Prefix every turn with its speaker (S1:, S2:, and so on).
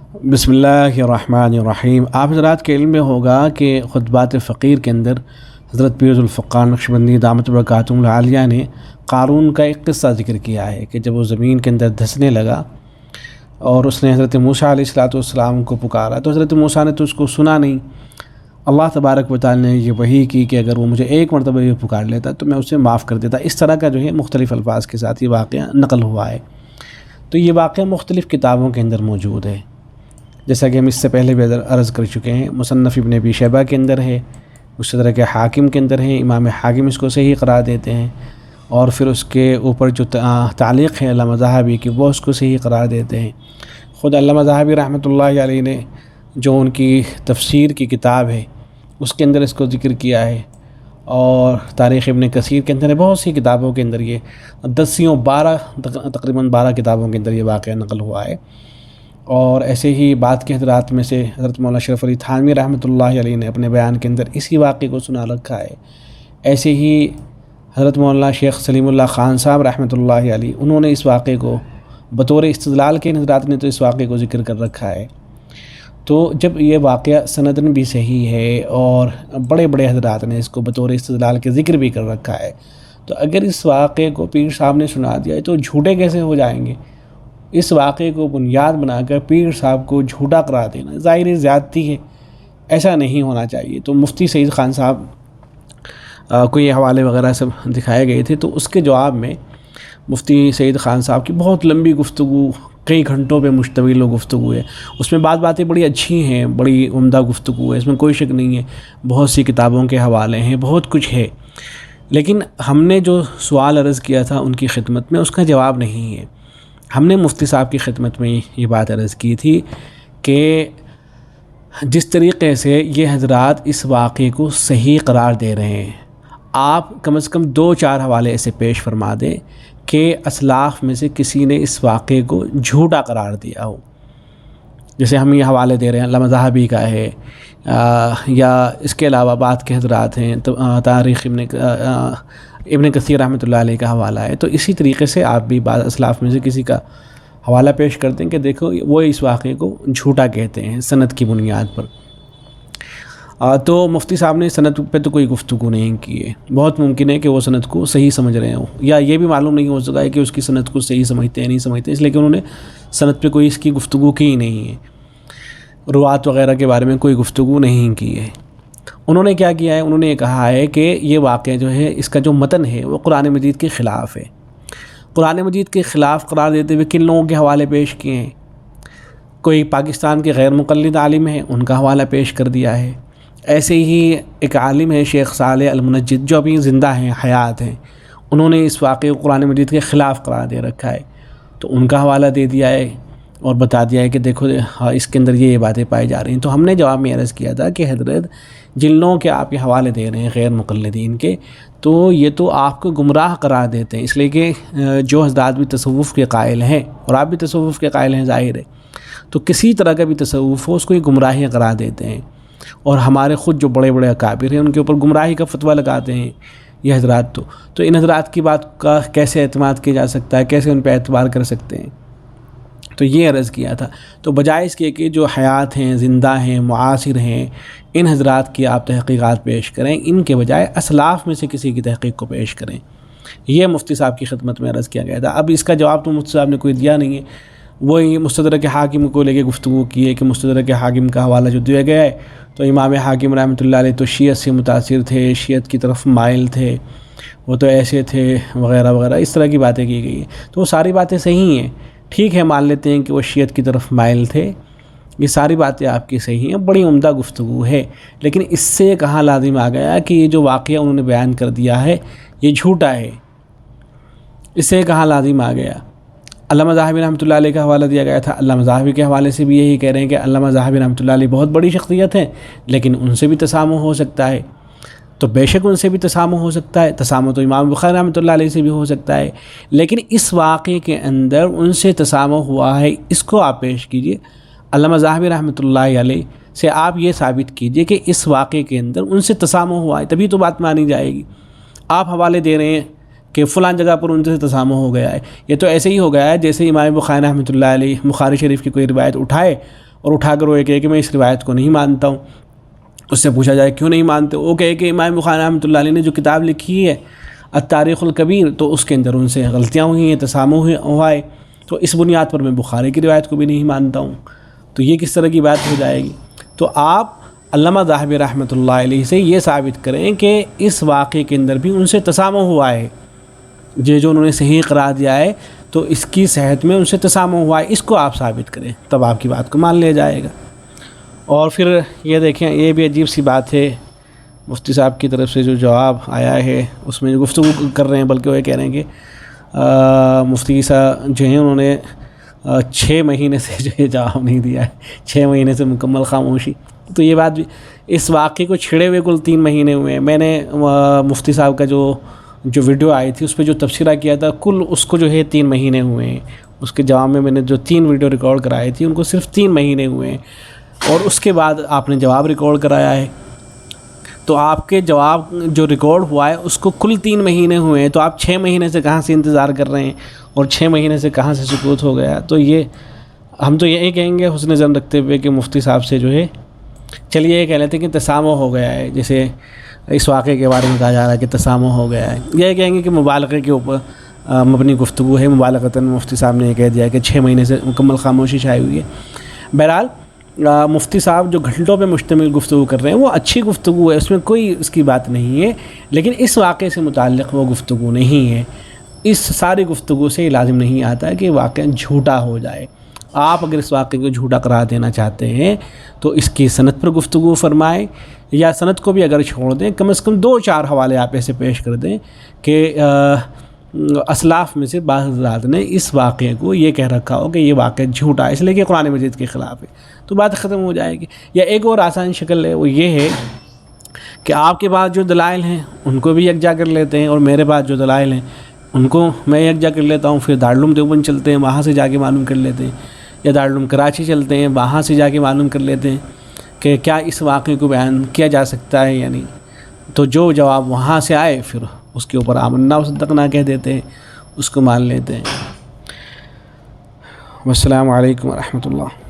S1: بسم اللہ الرحمن الرحیم۔ آپ حضرات کے علم میں ہوگا کہ خطبات فقیر کے اندر حضرت پیر ذوالفقار نقشبندی دامت برکاتہم العالیہ نے قارون کا ایک قصہ ذکر کیا ہے کہ جب وہ زمین کے اندر دھسنے لگا اور اس نے حضرت موسیٰ علیہ السلام کو پکارا تو حضرت موسیٰ نے تو اس کو سنا نہیں۔ اللہ تبارک و تعالی نے یہ وحی کی کہ اگر وہ مجھے ایک مرتبہ یہ پکار لیتا تو میں اسے معاف کر دیتا۔ اس طرح کا جو ہے مختلف الفاظ کے ساتھ یہ واقعہ نقل ہوا ہے۔ تو یہ واقعہ مختلف کتابوں کے اندر موجود ہے، جیسا کہ ہم اس سے پہلے بھی عرض کر چکے ہیں۔ مصنف ابن ابی شیبہ کے اندر ہے، مستدرک حاکم کے اندر ہے، امام حاکم اس کو صحیح قرار دیتے ہیں، اور پھر اس کے اوپر جو تعلیق ہے علامہ ذہبی کی وہ اس کو صحیح قرار دیتے ہیں۔ خود علامہ ذہبی رحمۃ اللہ علیہ نے جو ان کی تفسیر کی کتاب ہے اس کے اندر اس کو ذکر کیا ہے، اور تاریخ ابن کثیر کے اندر بہت سی کتابوں کے اندر یہ تقریباً 12 کتابوں کے اندر یہ واقعہ نقل ہوا ہے۔ اور ایسے ہی بعد کے حضرات میں سے حضرت مولانا اشرف علی تھانوی رحمۃ اللہ علیہ نے اپنے بیان کے اندر اسی واقعے کو سنا رکھا ہے۔ ایسے ہی حضرت مولانا شیخ سلیم اللہ خان صاحب رحمۃ اللہ علیہ انہوں نے اس واقعے کو بطور استدلال کے حضرات نے تو اس واقعے کو ذکر کر رکھا ہے۔ تو جب یہ واقعہ سندن بھی صحیح ہے اور بڑے بڑے حضرات نے اس کو بطور استدلال کے ذکر بھی کر رکھا ہے، تو اگر اس واقعے کو پیر صاحب نے سنا دیا ہے تو جھوٹے کیسے ہو جائیں گے؟ اس واقعے کو بنیاد بنا کر پیر صاحب کو جھوٹا قرار دینا ظاہر زیادتی ہے، ایسا نہیں ہونا چاہیے۔ تو مفتی سعید خان صاحب کو یہ حوالے وغیرہ سب دکھائے گئے تھے، تو اس کے جواب میں مفتی سعید خان صاحب کی بہت لمبی گفتگو، کئی گھنٹوں پہ مشتمل گفتگو ہے۔ اس میں بعض باتیں بڑی اچھی ہیں، بڑی عمدہ گفتگو ہے، اس میں کوئی شک نہیں ہے، بہت سی کتابوں کے حوالے ہیں، بہت کچھ ہے، لیکن ہم نے جو سوال عرض کیا تھا ان کی خدمت میں اس کا جواب نہیں ہے۔ ہم نے مفتی صاحب کی خدمت میں یہ بات عرض کی تھی کہ جس طریقے سے یہ حضرات اس واقعے کو صحیح قرار دے رہے ہیں، آپ کم از کم 2-4 حوالے ایسے پیش فرما دیں کہ اسلاف میں سے کسی نے اس واقعے کو جھوٹا قرار دیا ہو۔ جیسے ہم یہ حوالے دے رہے ہیں علامہ ذہبی کا ہے، یا اس کے علاوہ بعد کے حضرات ہیں، تاریخ ابن کثیر رحمۃ اللہ علیہ کا حوالہ ہے، تو اسی طریقے سے آپ بھی بعض اسلاف میں سے کسی کا حوالہ پیش کرتے ہیں کہ دیکھو وہ اس واقعے کو جھوٹا کہتے ہیں سند کی بنیاد پر۔ تو مفتی صاحب نے سند پہ تو کوئی گفتگو نہیں کی ہے، بہت ممکن ہے کہ وہ سند کو صحیح سمجھ رہے ہوں، یا یہ بھی معلوم نہیں ہو سکا ہے کہ اس کی سند کو صحیح سمجھتے ہیں نہیں سمجھتے، اس لیے کہ انہوں نے سند پہ کوئی اس کی گفتگو کی نہیں ہے، روات وغیرہ کے بارے میں کوئی گفتگو نہیں کی ہے۔ انہوں نے کیا کیا ہے، انہوں نے یہ کہا ہے کہ یہ واقعہ جو ہے اس کا جو متن ہے وہ قرآن مجید کے خلاف ہے۔ قرآن مجید کے خلاف قرار دیتے ہوئے کن لوگوں کے حوالے پیش کیے ہیں؟ کوئی پاکستان کے غیر مقلد عالم ہیں، ان کا حوالہ پیش کر دیا ہے۔ ایسے ہی ایک عالم ہے شیخ صالح المنجد جو ابھی زندہ ہیں، حیات ہیں، انہوں نے اس واقعے کو قرآن مجید کے خلاف قرار دے رکھا ہے، تو ان کا حوالہ دے دیا ہے اور بتا دیا ہے کہ دیکھو اس کے اندر یہ باتیں پائی جا رہی ہیں۔ تو ہم نے جواب میں عرض کیا تھا کہ حضرت جن لوگوں کے آپ یہ حوالے دے رہے ہیں غیر مقلدین کے، تو یہ تو آپ کو گمراہ قرار دیتے ہیں، اس لیے کہ جو حضرات بھی تصوف کے قائل ہیں اور آپ بھی تصوف کے قائل ہیں ظاہر ہے، تو کسی طرح کا بھی تصوف ہو اس کو یہ گمراہی قرار دیتے ہیں، اور ہمارے خود جو بڑے بڑے اکابر ہیں ان کے اوپر گمراہی کا فتویٰ لگاتے ہیں یہ حضرات۔ تو ان حضرات کی بات کا کیسے اعتماد کیا جا سکتا ہے، کیسے ان پہ اعتبار کر سکتے ہیں؟ تو یہ عرض کیا تھا۔ تو بجائے اس کے کہ جو حیات ہیں، زندہ ہیں، معاصر ہیں، ان حضرات کی آپ تحقیقات پیش کریں، ان کے بجائے اسلاف میں سے کسی کی تحقیق کو پیش کریں، یہ مفتی صاحب کی خدمت میں عرض کیا گیا تھا۔ اب اس کا جواب تو مفتی صاحب نے کوئی دیا نہیں ہے، وہی مستدرک حاکم کو لے کے گفتگو کی ہے کہ مستدرک حاکم کا حوالہ جو دیا گیا ہے تو امام حاکم رحمۃ اللہ علیہ تو شیعت سے متاثر تھے، شیعت کی طرف مائل تھے، وہ تو ایسے تھے وغیرہ وغیرہ، اس طرح کی باتیں کی گئی ہیں۔ تو وہ ساری باتیں صحیح ہیں، ٹھیک ہے، مان لیتے ہیں کہ وہ شیعت کی طرف مائل تھے، یہ ساری باتیں آپ کی صحیح ہیں، بڑی عمدہ گفتگو ہے، لیکن اس سے کہاں لازم آ گیا کہ یہ جو واقعہ انہوں نے بیان کر دیا ہے یہ جھوٹا ہے؟ اس سے کہاں لازم آ گیا؟ علامہ ذہبی رحمۃ اللہ علیہ کا حوالہ دیا گیا تھا، علامہ ذہبی کے حوالے سے بھی یہی کہہ رہے ہیں کہ علامہ ذہبی رحمۃ اللہ علیہ بہت بڑی شخصیت ہیں، لیکن ان سے بھی تسامح ہو سکتا ہے، تو بے شک ان سے بھی تسامح ہو سکتا ہے، تسامح تو امام بخاری رحمۃ اللہ علیہ سے بھی ہو سکتا ہے، لیکن اس واقعے کے اندر ان سے تسامح ہوا ہے، اس کو آپ پیش کیجئے۔ علامہ ذہبی رحمۃ اللہ علیہ سے آپ یہ ثابت کیجئے کہ اس واقعے کے اندر ان سے تسامح ہوا ہے، تبھی تو بات مانی جائے گی۔ آپ حوالے دے رہے ہیں کہ فلاں جگہ پر ان سے تسامح ہو گیا ہے، یہ تو ایسے ہی ہو گیا ہے جیسے امام بخاری رحمۃ اللہ علیہ بخاری شریف کی کوئی روایت اٹھائے اور اٹھا کر وہ کہے کہ میں اس روایت کو نہیں مانتا ہوں. اس سے پوچھا جائے کیوں نہیں مانتے؟ وہ کہے کہ امام بخاری رحمۃ اللہ علیہ نے جو کتاب لکھی ہے التاریخ الکبیر تو اس کے اندر ان سے غلطیاں ہوئی ہیں، تسامح ہوا ہے، تو اس بنیاد پر میں بخاری کی روایت کو بھی نہیں مانتا ہوں. تو یہ کس طرح کی بات ہو جائے گی؟ تو آپ علامہ ذاہبی رحمۃ اللہ علیہ سے یہ ثابت کریں کہ اس واقعے کے اندر بھی ان سے تسامح ہوا ہے، یہ جو انہوں نے صحیح قرار دیا ہے تو اس کی صحت میں ان سے تسامح ہوا ہے، اس کو آپ ثابت کریں، تب آپ کی بات کو مان لیا جائے گا. اور پھر یہ دیکھیں، یہ بھی عجیب سی بات ہے، مفتی صاحب کی طرف سے جو جواب آیا ہے اس میں گفتگو کر رہے ہیں، بلکہ وہ یہ کہہ رہے ہیں کہ مفتی صاحب جو ہیں انہوں نے 6 مہینے سے جو ہے جواب نہیں دیا ہے، 6 مہینے سے مکمل خاموشی. تو یہ بات بھی، اس واقعے کو چھڑے ہوئے کل 3 مہینے ہوئے ہیں. میں نے مفتی صاحب کا جو ویڈیو آئی تھی اس پہ جو تبصرہ کیا تھا، کل اس کو جو ہے 3 مہینے ہوئے ہیں. اس کے جواب میں نے جو 3 ویڈیو ریکارڈ کرائی تھی ان کو صرف 3 مہینے ہوئے ہیں، اور اس کے بعد آپ نے جواب ریکارڈ کرایا ہے. تو آپ کے جواب جو ریکارڈ ہوا ہے اس کو کل 3 مہینے ہوئے ہیں، تو آپ 6 مہینے سے کہاں سے انتظار کر رہے ہیں اور 6 مہینے سے کہاں سے سکوت ہو گیا؟ تو یہ ہم تو یہی کہیں گے حسن ظن رکھتے ہوئے کہ مفتی صاحب سے جو ہے، چلیے یہ کہہ لیتے ہیں کہ تسامح ہو گیا ہے، جیسے اس واقعے کے بارے میں کہا جا رہا ہے کہ تسامح ہو گیا ہے. یہ کہیں گے کہ مبالغے کے اوپر مبنی گفتگو ہے، مبالغتاً مفتی صاحب نے یہ کہہ دیا کہ 6 مہینے سے مکمل خاموشی چھائی ہوئی ہے. بہرحال مفتی صاحب جو گھنٹوں پہ مشتمل گفتگو کر رہے ہیں وہ اچھی گفتگو ہے، اس میں کوئی اس کی بات نہیں ہے، لیکن اس واقعے سے متعلق وہ گفتگو نہیں ہے. اس ساری گفتگو سے یہ لازم نہیں آتا کہ واقعہ جھوٹا ہو جائے. آپ اگر اس واقعے کو جھوٹا قرار دینا چاہتے ہیں تو اس کی سند پر گفتگو فرمائیں، یا سند کو بھی اگر چھوڑ دیں کم از کم 2-4 حوالے آپ ایسے پیش کر دیں کہ اسلاف میں سے بعض حضرات نے اس واقعے کو یہ کہہ رکھا ہو کہ یہ واقعہ جھوٹا ہے اس لیے کہ قرآن مجید کے خلاف ہے، تو بات ختم ہو جائے گی. یا ایک اور آسان شکل ہے، وہ یہ ہے کہ آپ کے پاس جو دلائل ہیں ان کو بھی یکجا کر لیتے ہیں، اور میرے پاس جو دلائل ہیں ان کو میں یکجا کر لیتا ہوں، پھر دارالعلوم دیوبند چلتے ہیں، وہاں سے جا کے معلوم کر لیتے ہیں، یا دارالعلوم کراچی چلتے ہیں، وہاں سے جا کے معلوم کر لیتے ہیں کہ کیا اس واقعے کو بیان کیا جا سکتا ہے یا نہیں. تو جو جواب وہاں سے آئے پھر اس کے اوپر آمنا و صدقنا کہہ دیتے ہیں، اس کو مان لیتے ہیں. والسلام علیکم ورحمۃ اللہ.